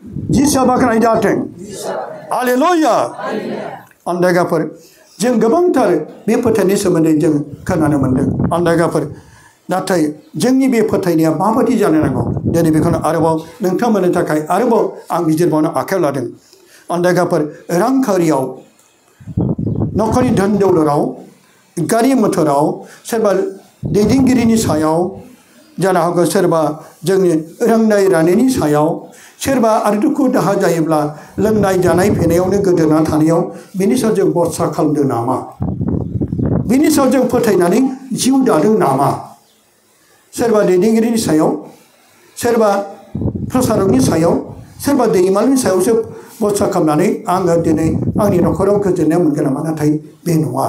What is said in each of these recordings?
जिसुआ बाख्नाय जाथों हालेलुया आन्दायगाफोर जों गोबांथार बे फोथायनायनि सोमोन्दै जों खोनानो मोन्दों आन्दायगाफोर नाथाय जोंनि बे फोथायनाया माबायदि जानो नांगौ दिनै बेखौनो आरोबाव नोंथांमोननि थाखाय आरोबाव आं बिजिरबावनो आखायाव लादों आन्दायगाफोर रांखावरियाव न'खरनि धोन दौलताव गारि मथराव सोरबा दैदेनगिरिनि सायाव जानो हागौ सोरबा जोंनि रोंनाय रानायनि सायाव सोरबा आरो दुखु दाहा जायोब्ला लोंनाय जानाय फेनायावनो गोदोना थानायाव बिनि सायाव जों भरसा खालामदों नामा बिनि सायाव जों फोथायनानै जिउ दादों नामा सोरबा दैदेनगिरिनि सायाव सोरबा प्रसारकनि सायाव सोरबा दैमालनि सायावसो भरसा खालामनानै आङो दिनै आंनि न'खराव गोजोननाय मोनगोन नामा नाथाय बे नङा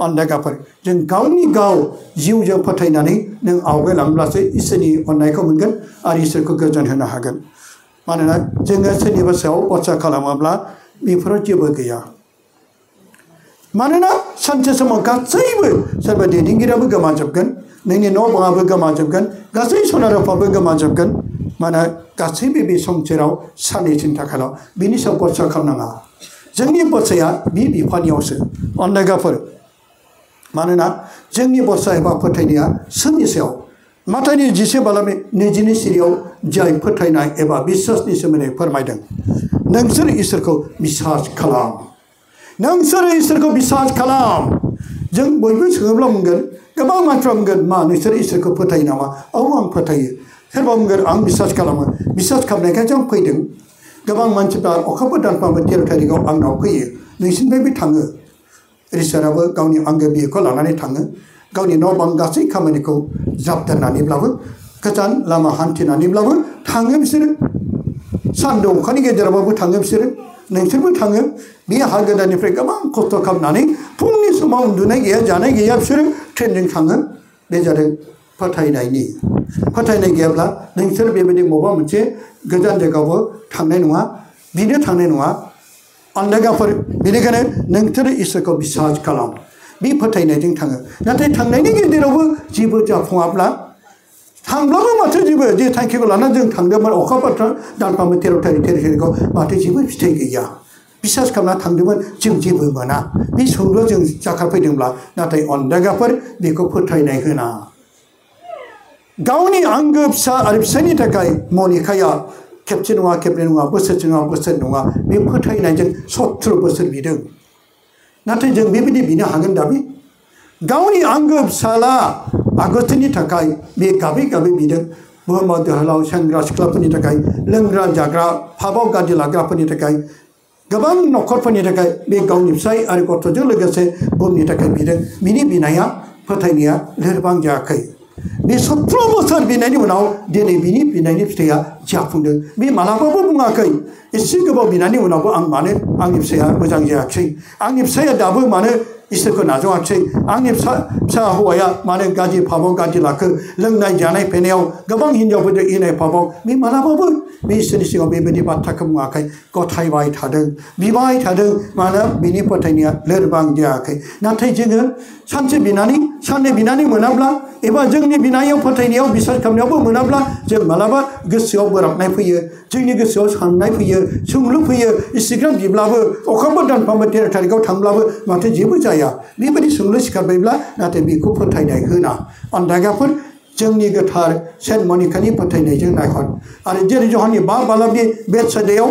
आन्दायगाफोर जों गावनि गाव जिउजों फोथायनानै नों आवगायलांब्लासो इसोरनि अननायखौ मोनगोन आरो इसोरखौ गोजोन होनो हागोन मानोना जोङो सोरनिबा सायाव भरसा खालामाब्ला बेफोराव जेबो गैया मानोना सानसे समाव गासैबो सोरबा दैदेनगिरियाबो गोमाजोबगोन नोंनि न' बाङाबो गोमाजोबगोन गासै सना रुफाबो गोमाजोबगोन मानोना गासैबो बे संसाराव साननैसोनि थाखायल' बिनि सायाव भरसा खालामनाङा जोंनि भरसाया बे बिफानियावसो अनदायगाफोर मानोना जोंनि भरसा एबा फोथायनाया सोरनि सायाव माथाइनि 10 बालामे 20 सिरियाव जाय फोथायनाय एबा बिश्वासनि सोमोन्दै फोरमायदों नोंसोर इसोरखौ बिश्वास खालाम नोंसोर इसोरखौ बिश्वास खालाम जों बयबो सोङोब्ला बुंगोन गोबां मानसिफ्रा बुंगोन मा नोंसोर इसोरखौ फोथायो नामा औ आं फोथायो सोरबा बुंगोन आं बिश्वास खालामो बिश्वास खालामनायखाय जों फैदों गोबां मानसिफ्रा अखाफोर दानफ्रामबो 13 थारिखआव आंनाव फैयो नोंसिनिफ्रायबो थाङो रिसाराबो गावनि आंगो बियोखौ लानानै थाङो गावनि न' बां गासै खामानिखौ जाबदारनानैब्लाबो गोजान लामा हान्थिनानैब्लाबो थाङो बिसोरो सान्दुं अखानि गेजेरावबाबो थाङो बिसोरो नोंसोरबो थाङो बे हा गोदाननिफ्राय गोबां खस्थ' खालामनानै फुंनि समाव उन्दुनाय गैया जानाय गैया बिसोरो ट्रेनजों थाङो बे जादों फोथायनाय गैयाब्ला नोंसोर बेबायदि बबेबा मोनसे गोजान जायगायावबो थांनाय नङा बिनो थांनाय नङा अनदायगाफोर बेनिखायनो नोंसोर इसोरखौ बिश्वास खालाम बे फोथायनायजों थाङो नाथाय थांनायनि गेजेरावबो जेबो जाफुङाब्ला थांब्लाबो माथो जेबो जे थांखिखौ लानानै जों थांदोंमोन अखा बाथ्रा दानफ्रामबो 13 थारिखआव माथो जेबो फिथाइ गैया बिश्वास खालामना थांदोंमोन जों जेबो मोना बे सोंलुआव जों जाखारफैदोंब्ला नाथाय अनदायगाफोर बेखौ फोथायनाय होना गावनि आंगो फिसा आरो फिसायनि थाखाय मनिकाया खेबसे नङा खेबनै नङा बोसोरसे नङा बोसोर नङा बे फोथायनायजों 70 बोसोर बिदों नाथाय जों बेबायदि बिनो हागोन दाबि गावनि आंगो फिसाला आगस्तिनि थाखाय बे गाबै गाबै बिदों बुहुमाव दोहलाव सेंग्रा सिख्लाफोरनि थाखाय लोंग्रा जाग्रा फाबाव गाज्रि लाग्राफोरनि थाखाय गोबां न'खरफोरनि थाखाय बे गावनि फिसाय आरो गथ'जों लोगोसे बुहुमनि थाखाय बिदों बिनि बिनाया फोथायनाया लोरबां जायाखै बे 70 बोसोर बिनायनि उनाव दिनै बिनि बिनायनि फिथाइया जाफुंदों बे मालाबाबो बुङाखै एसे गोबाव बिनायनि उनावबो आं मानो आंनि फिसाया मोजां जायाखिसै आंनि फिसाया दाबो मानो इसोरखौ नाजावाखिसै आंनि फिसा हौवाया मानो गाज्रि फाबाव गाज्रि लाखो लोंनाय जानाय फेनायाव गोबां हिन्जावफोरजों इनाय फाबाव बे मालाबाबो बे इसोरनि सिगाङाव बेबायदि बाथ्राखौ बुङाखै गथायबाय थादों बिबाय थादों मानो बिनि फोथायनाया लोरबां जायाखै नाथाय जोङो सानसे बिनानै साननै बिनानै मोनाब्ला एबा जोंनि बिनायाव फोथायनायाव बिश्वास खालामनायावबो मोनाब्ला जों मालाबा गोसोआव बोराबनाय फैयो जोंनि गोसोआव साननाय फैयो सोंलु फैयो इसिग्राम बिब्लाबो अखाफोर दानफ्रामबो 13 थारिखआव थांब्लाबो माथो जेबो जाया बेबायदि सोंलु सिखारबायब्ला नाथाय बेखौ फोथायनाय होना अनदायगाफोर जोंनि गोथार सेन्ट मनिकानि फोथायनायजों नायहर आरो जेरै जहाननि 5 बालामनि बेटसाइदायाव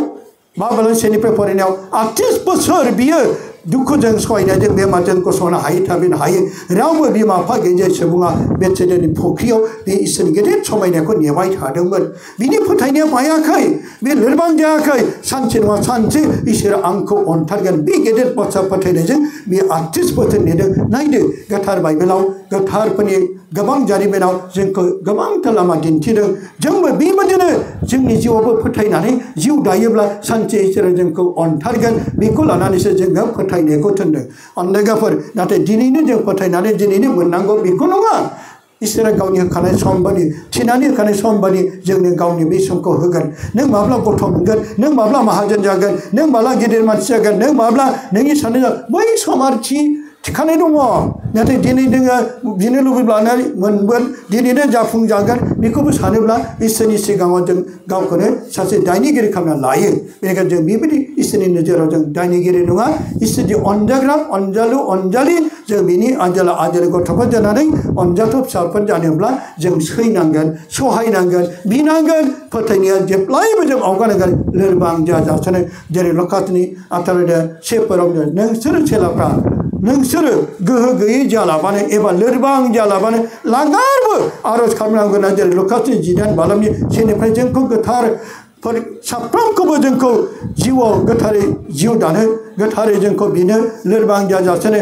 5 बालाम सेनिफ्राय फरायनायाव 38 बोसोर बियो दुखुजों सहायनायजों बेमारजों गसंनो हायै थाबैनो हायै रावबो बिमा बिफा गैयै सुबुङा बेटसाइदानि फुख्रियाव बे इसोरनि गेदेर समायनायखौ नेबाय थादोंमोन बिनि फोथायनाया बायाखै बे लोरबां जायाखै सानसे नङा सानसे इसोरा आंखौ अनथारगोन बे गेदेर बाथ्रा फोथायनायजों बे 38 बोसोर नेदों नायदो गोथार बाइबेलाव गोथारफोरनि गोबां जारिमिनाव जोंखौ गोबांथार लामा दिन्थिदों जोंबो बेबायदिनो जोंनि जिउआवबो फोथायनानै जिउ दायोब्ला सानसे इसोरा जोंखौ अनथारगोन बेखौ लानानैसो जोङो फोथायनायखौ थोनदों अनदायगाफोर नाथाय दिनैनो जों फोथायनानै दिनैनो मोननांगौ बेखौ नङा इसोरा गावनि होखानाय सम बादि थिनानै होखानाय सम बादि जोंनो गावनि बे समखौ होगोन नों माब्ला गथ' मोनगोन नों माब्ला माहाजोन जागोन नों माब्ला गिदिर मानसि जागोन नों माब्ला नोंनि साननाय बै सम आरो थिखानाय दङ नाथाय दिनै नोङो बिनो लुबैब्लानो मोनगोन दिनैनो जाफुंजागोन बेखौबो सानोब्ला इसोरनि सिगाङाव जों गावखौनो सासे दायनिगिरि खालामना लायो बेनिखायनो जों बेबायदि इसोरनि नोजोराव जों दायनिगिरि नङा इसोरनि अनजाग्रा अनजालु अनजालि जों बिनि आनजाला आनजालि गथ'फोर जानानै अनजाथाव फिसाफोर जानोब्ला जों सैनांगोन सहायनांगोन बिनांगोन फोथायनाया जेब्लायबो जों आवगायनांगोन लोरबां जाजासेनो जेरै लकासनि 18:1 नोंसोर चेलाफ्रा नोंसोरो गोहो गैयै जालाबानो एबा लोरबां जालाबानो लागारबो आरज खालामनांगोन जेरै लकासनि 19:12 सेनिफ्राय जोंखौ गोथार साफ्रोमखौबो जोंखौ जिउआव गोथारै जिउ दानो गोथारै जोंखौ बिनो लोरबां जाजासेनो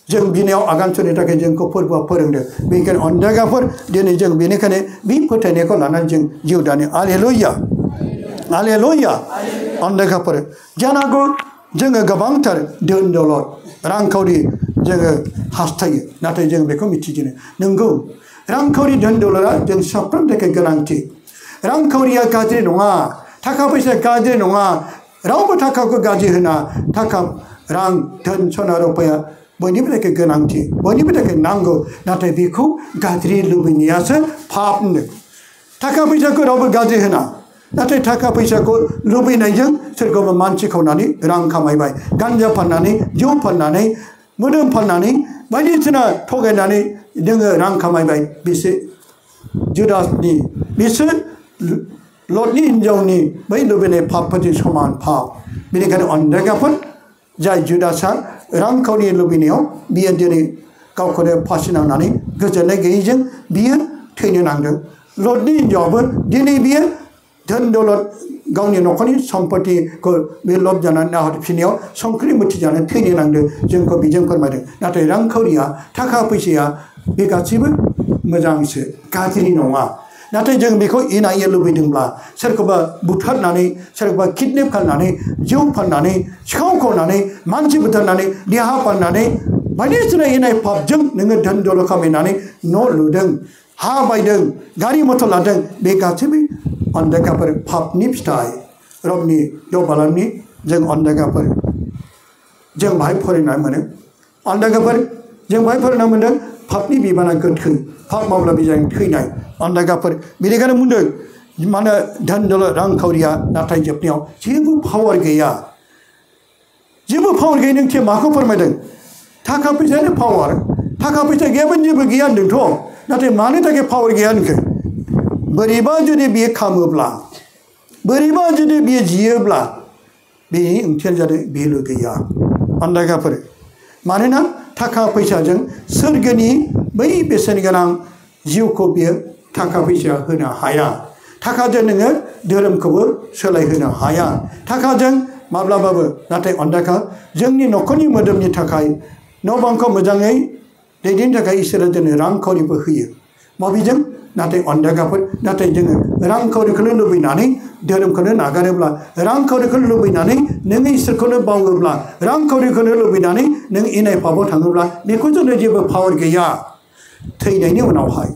जों बिनायाव आगान सुरनो थाखाय जोंखौ फोरबोआ फोरोंदों बेनिखायनो अनजायगाफोर दिनै जों बेनिखायनो बे फोथायनायखौ लानानै जों जिउ दानो हालेलुया हालेलुया अनजायगाफोर जानो हागौ जोङो गोबांथार धोन दौलत रांखावरि जोङो हास्थायो नाथाय जों बेखौ मिथिजेनो नंगौ रांखावरि धोन दौलतआ जों साफ्रोमनि थाखाय गोनांथि रांखावरिया गाज्रि नङा थाखा फैसा गाज्रि नङा रावबो थाखाखौ गाज्रि होना थाखा रां धोन सना रुपाया बयनिबो थाखाय गोनांथि बयनिबो थाखाय नांगौ नाथाय बेखौ गाज्रि लुबैनायासो पाप होनो थाखा फैसाखौ रावबो गाज्रि होना नाथाय थाखा फैसाखौ लुबैनायजों सोरखौबा मानसि खावनानै रां खामायबाय गान्जा फाननानै जौ फाननानै मोदोम फाननानै बायदिसिना थगायनानै जोङो रां खामायबाय बिसोर जुदासनि बिसोर लटनि हिन्जावनि बै लुबैनाय पापफोरजों समान पाप बेनिखायनो अनजायगाफोर जाय जुदासा रांखावरि लुबैनायाव बियो दिनै गावखौनो फासि नांनानै गोजोननाय गैयैजों बियो थैनो नांदों लटनि हिन्जावाबो दिनै बियो धोन दौलत गावनि न'खरनि सम्पतिखौ बे लब जानानै नाहरफिननायाव संख्रि मुथि जानानै थैनो नांदों जोंखौ बिजों फोरमायदों नाथाय रांखावरिया थाखा फैसाया बे गासैबो मोजांसो गाज्रि नङा नाथाय जों बेखौ इनाय लुबैदोंब्ला सोरखौबा बुथारनानै सोरखौबा किडनेप खालामनानै जौ फाननानै सिखाव खावनानै मानसि बुथारनानै देहा फाननानै बायदिसिना इनाय पापजों नोङो धोन दौलत खामायनानै न' लुदों हा बायदों गारि मथर लादों बे गासैबो अनजायगाफोर पापनि फिथाइ रबनि दबालानि जों अनजायगाफोर जों बाहाय फरायनाय मोनो अनजायगाफोर जों बाहाय फरायना मोनदों पापनि बिबाना गोथै पाप मावब्ला बिजों थैनाय अनजायगाफोर बेनिखायनो बुंदों मानो धोन दौलत रांखावरिया नाथाय जोबनायाव जेबो पावार गैया जेबो पावार गैया नों माखौ फोरमायदों थाखा फैसायानो पावार थाखा फैसा गैयाबानो जेबो गैया होनदोंथ' नाथाय मानो थाखाय पावार गैया होनखो बोरैबा जुदि बियो खामोब्ला बोरैबा जुदि बियो जियोब्ला बेनि ओंथिया जादों भेलु गैया अनजायगाफोर मानोना थाखा फैसाजों सोरगोनि बै बेसेन गोनां जिउखौ बियो थाखा फैसा होनो हाया थाखाजों नोङो धोरोमखौबो सोलायहोनो हाया थाखाजों माब्लाबाबो नाथाय अनजायगा जोंनि न'खरनि मोदोमनि थाखाय न' बांखौ मोजाङै दैदेननो थाखाय इसोरा जोंनो रांखावरिबो होयो माबेजों नाथाय अनजायगाफोर नाथाय जोङो रांखावरिखौनो लुबैनानै धोरोमखौनो नागारोब्ला रांखावरिखौनो लुबैनानै नोङो इसोरखौनो बावोब्ला रांखावरिखौनो लुबैनानै नों इनाय पापाव थाङोब्ला बेखौ जोंनो जेबो पावार गैया थैनायनि उनावहाय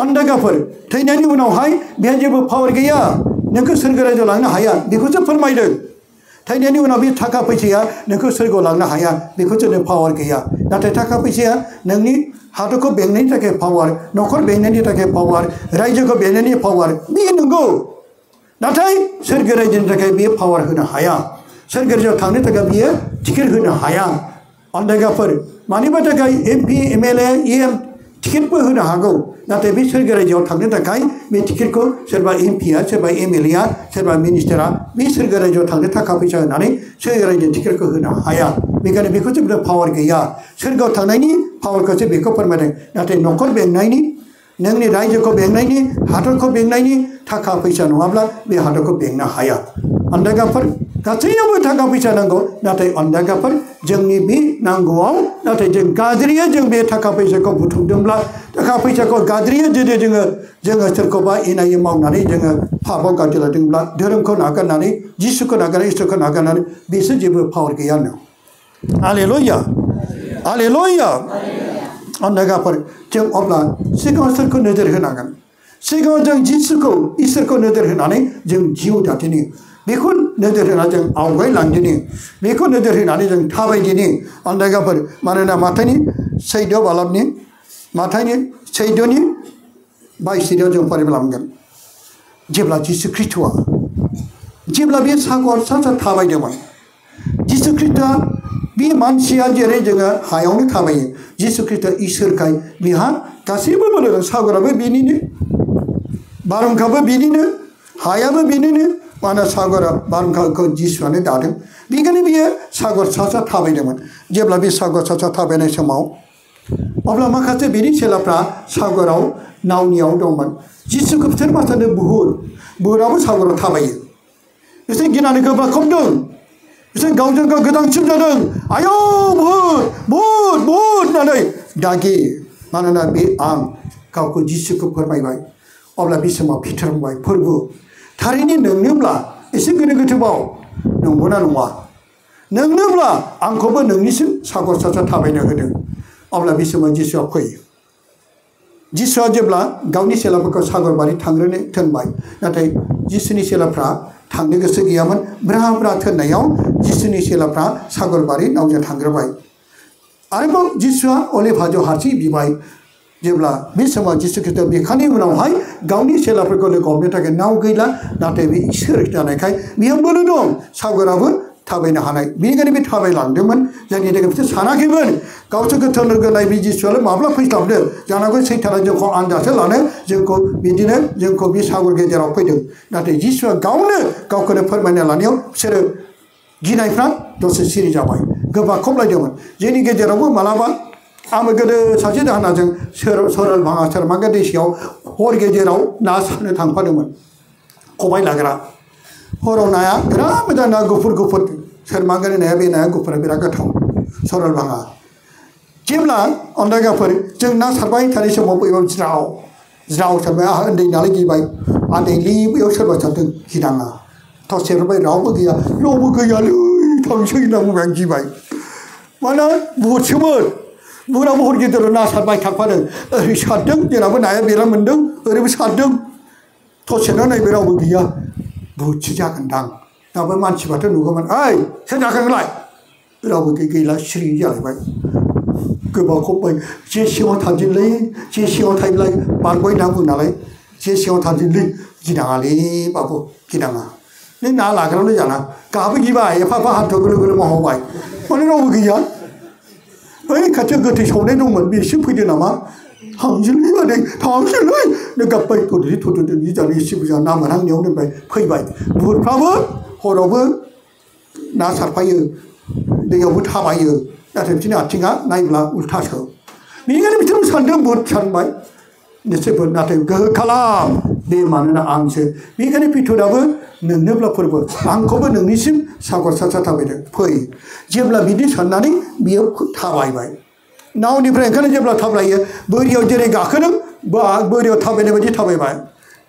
अनजायगाफोर थैनायनि उनावहाय बेहा जेबो पावार गैया नोंखौ सोरगो रायजोआव लांनो हाया बेखौसो फोरमायदों थैनायनि उनाव बे थाखा फैसाया नोंखौ सोरगोआव लांनो हाया बेखौ जोंनो पावार गैया नाथाय थाखा फैसाया नोंनि हादरखौ बेंनायनि थाखाय पावार न'खर बेंनायनि थाखाय पावार रायजोखौ बेंनायनि पावार बे नंगौ नाथाय सोरगो रायजोनि थाखाय बियो पावार होनो हाया सोरगो रायजोआव थांनो थाखाय बियो टिकेट होनो हाया अनजायगाफोर मानिबा थाखाय MP MLA EM टिकेटबो होनो हागौ नाथाय बे सोरगो रायजोआव थांनो थाखाय बे टिकेटखौ सोरबा MPआ सोरबा MLAआ सोरबा मिनिस्टारा बे सोरगो रायजोआव थांनो थाखा फैसा होनानै सोरगो रायजोनि टिकेटखौ होनो हाया बेखायनो बेखौ जेबो पावार गैया सोरगोआव थांनायनि पावारखौसो बेखौ फोरमायदों नाथाय न'खर बेंनायनि नोंनि रायजोखौ बेंनायनि हादरखौ बेंनायनि थाखा फैसा नङाब्ला बे हादरखौ बेंनो हाया अनजायगाफोर गासैयावबो थाखा फैसा नांगौ नाथाय अनजायगाफोर जोंनि बे नांगौआव नाथाय जों गाज्रियै जों बे थाखा फैसाखौ बुथुमदोंब्ला थाखा फैसाखौ गाज्रियै जुदि जोङो सोरखौबा इनायै मावनानै जोङो पापाव गाज्रि लादोंब्ला धोरोमखौ नागारनानै जिसुखौ नागारनानै इसोरखौ नागारनानै बिसोर जेबो पावार गैया होनो हालेलुया हालेलुया अनजायगाफोर जों अब्ला सिगाङाव सोरखौ नोजोर होनांगोन सिगाङाव जों जिसुखौ इसोरखौ नोजोर होनानै जों जिउ दाथेनो बेखौ नोजोर होना जों आवगायलांदिनि बेखौ नोजोर होनानै जों थाबायदिनि अन्दायगाफोर मानोना माथाइनि सैद' बालाबनि माथाइनि सैद'नि 22 जों फरायलांगोन जेब्ला जिसु ख्रीष्टआ जेब्ला बे सागर सा सा थाबायदोंमोन जिसु ख्रीष्टआ बे मानसिया जेरै जोङो हायावनो थाबायो जिसु ख्रीष्टआ इसोरखाय बिहा गासैबो बोलो सागराबो बेनिनो बारहुंखाबो बेनिनो हायाबो बेनिनो मानो सागरा बारहुंखाखौ जिसुआनो दादों बेखायनो बियो सागर सा सा थाबायदोंमोन जेब्ला बे सागर सा सा थाबायनाय समाव अब्ला माखासे बिनि चेलाफ्रा सागराव नावनियाव दंमोन जिसुखौ बिसोर मा सानदों बुहुराबो सागराव थाबायो बिसोर गिनानै गोबाखबदों बिसोर गावजों गाव गोदांसिन जादों आयौ बुहुत होननानै दागे मानोना बे आं गावखौ जिसुखौ फोरमायबाय अब्ला बे समाव फिथर बुंबाय फोरबु थारैनो नोंनोब्ला एसे गोनो गोथोबाव नंगौना नङा नोंनोब्ला आंखौबो नोंनिसिम सागर सा सा थाबायनो होदों अब्ला बे समाव जिसुआ फैयो जिसुआ जेब्ला गावनि चेलाफोरखौ सागरबारि थांग्रोनो थिनबाय नाथाय जिसुनि चेलाफ्रा थांनो गोसो गैयामोन ब्रा ब्रा थिननायाव जिसुनि चेलाफ्रा सागरबारि नावजों थांग्रोबाय आरोबाव जिसुआ अलिभ हाजोआव हारसिं बिबाय जेब्ला बे समाव जिसु ख्रीष्ट बेखानि उनावहाय गावनि चेलाफोरखौ लोगो हमनो थाखाय नाव गैला नाथाय बे इसोर जानायखाय बेयाव बोलो दं सागराबो थाबायनो हानाय बेनिखायनो बे थाबायलांदोंमोन जायनि थाखाय बिसोर सानाखैमोन गावसोरखौ थोनो गोनाय बे जिसुआलाय माब्ला फैस्लाबदों जानांगौ सैताना जोंखौ आन्दाजो लानो जोंखौ बिदिनो जोंखौ बे सागर गेजेराव फैदों नाथाय जिसुआ गावनो गावखौनो फोरमायना लानायाव बिसोरो गिनायफ्रा दसे सिरि जाबाय गोबाखबलायदोंमोन जोंनि गेजेरावबो मालाबा आंबो गोदो सासे दाहोनाजों सरलभाङा सोरमांगा दैसायाव हर गेजेराव ना सारनो थांफादोंमोन खबाइ लाग्रा हराव नाया बिराद मोजां ना गुफुर सोरमांगानि नाया बे नाया गुफुरा बिराद गोथाव सरलभाङा जेब्ला अन्दायगाफोर जों ना सारबाय थानाय समाव बैयाव ज्राव सारबाय आंहा उन्दै नालाय गिबाय उन्दैलै बैयाव सोरबा सारदों गिनाङा थसे रुबाय रावबो गैयालै थांसै होनना बुंबाय आं गिबाय मानोना बुहुदसोमोन बुहुराबो हर गेजेराव ना सारबाय थांफादों ओरै सारदों जेरावबो नाया बेरा मोन्दों ओरैबो सारदों थसेना नायबाय रावबो गैया बुहुदसो जागोनदां दाबो मानसिबाथ' नुगौमोन ओइ सोर जागोन नोंलाय रावबो गैला सिरि जालायबाय गोबाखबबाय जे सिङाव थांदिनलै जे सिङाव थायोब्ला बारग'य ना बुङो नालाय जे सिङाव थांदिनलै गिनाङालै बाबु गिनाङा नों ना लाग्राल' जाना गाहाबो गिबाय एफा हान्थु गोलो गोलो मावबाय माने रावबो गैया बै खाथियाव गोथै सावनाय दंमोन बेसो फैदो नामा थांसैलै माने थांसैलै नों गाबबाय थ'दो जानो एसे बुरजा ना मोनहांनायाव दोनबाय फैबाय बुहुरफ्राबो हरावबो ना सारफायो दैयावबो थाबायो नाथाय बिसोरनि आथिङा नायब्ला उल्थासो बेनिखायनो बिसोर सानदों बुहुद सानबाय निश्चयबो नाथाय गोहो खालाम बे मानोना आंसो बेनिखायनो पिथराबो नोंनोब्ला फोरबो आंखौबो नोंनिसिम सागर सा सा थाबायदों फै जेब्ला बिदि साननानै बियो थाबायबाय नावनिफ्राय ओंखारनानै जेब्ला थाबायो बोरियाव जेरै गाखोदों बोरियाव थाबायनाय बायदि थाबायबाय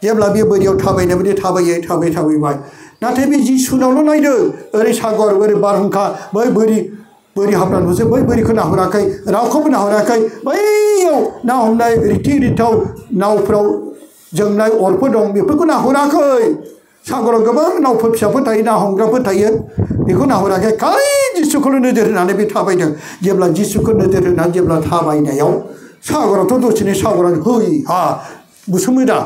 जेब्ला बे बोरियाव थाबायनाय बायदि थाबायबाय नाथाय बे जिसुनावल' नायदों ओरै सागर ओरै बारहुंखा बै बोरि हाबनानैसो बै बोरिखौ नाहराखै रावखौबो नाहराखै बैयाव ना हमनाय रिथि रिथाव नावफ्राव जोंनाय अरफोर दं बेफोरखौ नाहराखै सागराव गोबां नावफोर फिसाफोर थायो ना हमग्राफोर थायो बेखौ नाहराखै खालि जिसुखौल' नोजोर होनानै बे थाबायदों जेब्ला जिसुखौ नोजोर होनानै जेब्ला थाबायनायाव सागरावथ' दसेनो सागराव है हा बुसोमो दा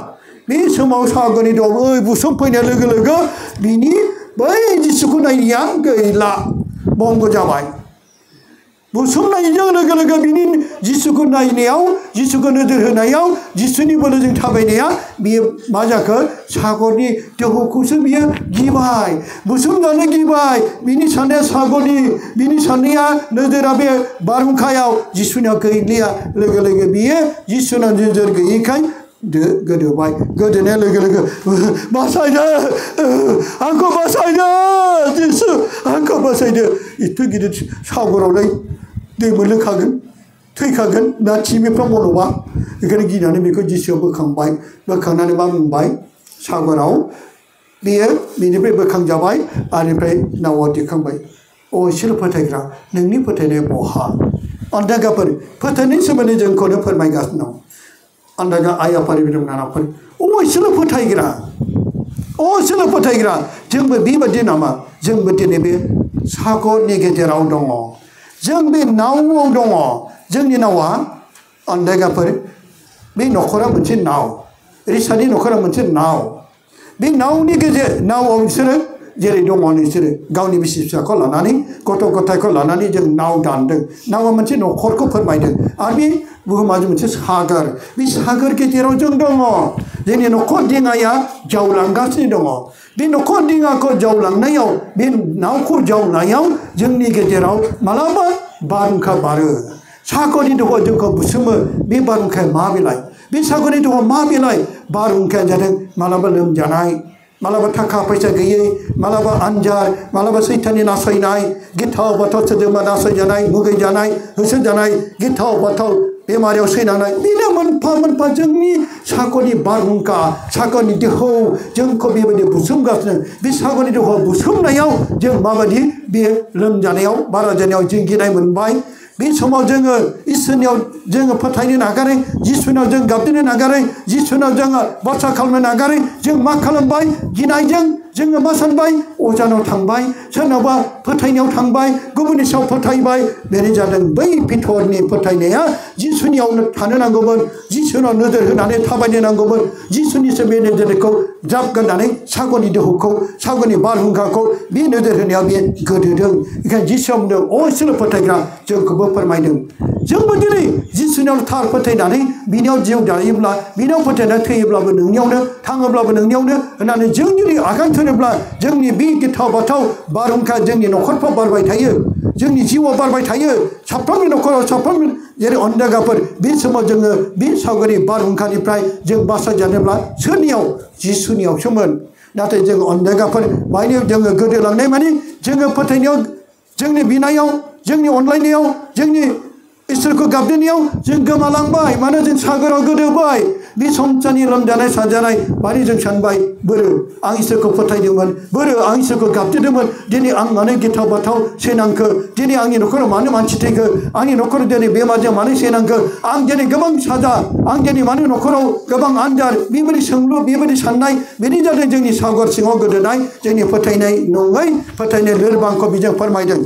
बे समाव सागरनि दं ओइ बुसोम फैनाय लोगो लोगो बिनि बै जिसुखौ नायनाया गैला बंग जाबाय बुसोमनायजों लोगो लोगो बिनि जिसुखौ नायनायाव जिसुखौ नोजोर होनायाव जिसुनि बोलोजों थाबायनाया बियो मा जाखो सागरनि दोहौखौसो बियो गिबाय बुसोमजानो गिबाय बिनि साननाया सागरनि बिनि साननाया नोजोरा बे बारहुंखायाव जिसुनियाव गैलिया लोगो लोगो बियो जिसुनाव नोजोर गैयैखाय गोदोबाय गोदोनाय लोगो लोगो बासायदो आंखौ बासायदो जिसु आंखौ बासायदो एथ' गिदिर सागरावलाय दै मोनलोंखागोन थैखागोन ना थिमिफ्रा मन'बा बेखायनो गिनानै बेखौ जिसुआव बोखांबाय बोखांनानै मा बुंबाय सागराव बेयो बेनिफ्राय बोखांजाबाय आरो नावआव दिखांबाय अ एसेल' फोथायग्रा नोंनि फोथायनाया बहा अन्दागाफोर फोथायनायनि सोमोन्दै जोंखौनो फोरमायगासिनो दं अन्दागा आइ आफारि बिदों नानाफोर अ एसेल' फोथायग्रा असेल फोथायग्रा जोंबो बेबादि नामा जोंबो दिनै बे सागरनि गेजेराव दङ जों बे नावआव दङ जोंनि नावा अन्दायगाफोर बे नखरा मोनसे नाव रिसानि नखरा मोनसे नाव बे नावनि गेजेर नावआव बिसोरो जेरै दङ नोंसोरो गावनि बिसि फिसाखौ लानानै गथ' गथायखौ लानानै जों नाव दानदों नावा मोनसे नखरखौ फोरमायदों आरो बे बुहुमा मोनसे सागर बे सागर गेजेराव जों दङ जोंनि नखर दिङाया जावलांगासिनो दङ बे नखर दिङाखौ जावलांनायाव बे नावखौ जावनायाव जोंनि गेजेराव मालाबा बारहुंखा बारो सागरनि दहआव जोंखौ बुसोमो बे बारहुंखाया मा बिलाइ बे सागरनि दहआव मा बिलाइ बारहुंखाया जादों मालाबा लोमजानाय मालाबा थाखा फैसा गैयै मालाबा आनजार मालाबा सैताननि नासयनाय गिथाव बाथाव सोरजोंबा नासयजानाय मुगैजानाय होसोजानाय गिथाव बाथाव बेमारियाव सैनांनाय बेनो मोनफा मोनफा जोंनि सागरनि बारहुंखा सागरनि दोहौ जोंखौ बेबायदि बुसोमगासिनो बे सागरनि दोहौआव बुसोमनायाव जों माबायदि बे लोमजानायाव बारा जानायाव जों गिनाय मोनबाय बे समाव जोङो इसोरनियाव जोङो फोथायनो नागारै जिसुनाव जों गाबज्रिनो नागारै जिसुनाव जोङो बाथ्रा खालामनो नागारै जों मा खालामबाय गिनायजों जोङो मा सानबाय अजानाव थांबाय सोरनावबा फोथायनायाव थांबाय गुबुननि सायाव फोथायबाय बेनो जादों बै बिथरनि फोथायनाया जिसुनियावनो थानो नांगौमोन जिसुनाव नोजोर होनानै थाबायनो नांगौमोन जिसुनिसो बे नोजोरखौ ज्राब गारनानै सागरनि दोहौखौ सागरनि बारहुंखाखौ बे नोजोर होनायाव बे गोदोदों बेखायनो जिसुआव बुंदों असेल फोथायग्रा जोंखौबो फोरमायदों जोंबो दिनै जिसुनियाव थार फोथायनानै बिनियाव जिउ दायोब्ला बिनियाव फोथायनानै थैयोब्लाबो नोंनियावनो थाङोब्लाबो नोंनियावनो होननानै जों जुदि आगान सुरोब्ला जोंनि बे गिथाव बाथाव बारहुंखा जोंनि न'खरफ्राव बारबाय थायो जोंनि जिउआव बारबाय थायो साफ्रोमनि न'खराव साफ्रोमनि जेरै अन्दागाफोर बे समाव जोङो बे सागरनि बारहुंखानिफ्राय जों बासायजानोब्ला सोरनियाव जिसुनियावसोमोन नाथाय जों अन्दागाफोर बायनायाव जोङो गोदोलांनाय माने जोङो फोथायनायाव जोंनि बिनायाव जोंनि अनलायनायाव जोंनि इसोरखौ गाबज्रिनायाव जों गोमालांबाय मानो जों सागराव गोदोबाय बे संसारनि लोमजानाय साजानाय माने जों सानबाय बोरो आं इसोरखौ फोथायदोंमोन बोरो आं इसोरखौ गाबज्रिदोंमोन दिनै आं मानो गिथाव बाथाव सैनांखो दिनै आंनि न'खराव मानो मानसि थैखो आंनि न'खराव दिनै बेमारजों मानो सैनांखो आं दिनै गोबां साजा आं दिनै मानो न'खराव गोबां आनजार बेबायदि सोंलु बेबायदि साननाय बेनि जादों जोंनि सागर सिङाव गोदोनाय जोंनि फोथायनाय नङै फोथायनाय लोरबांखौ बिजों फोरमायदों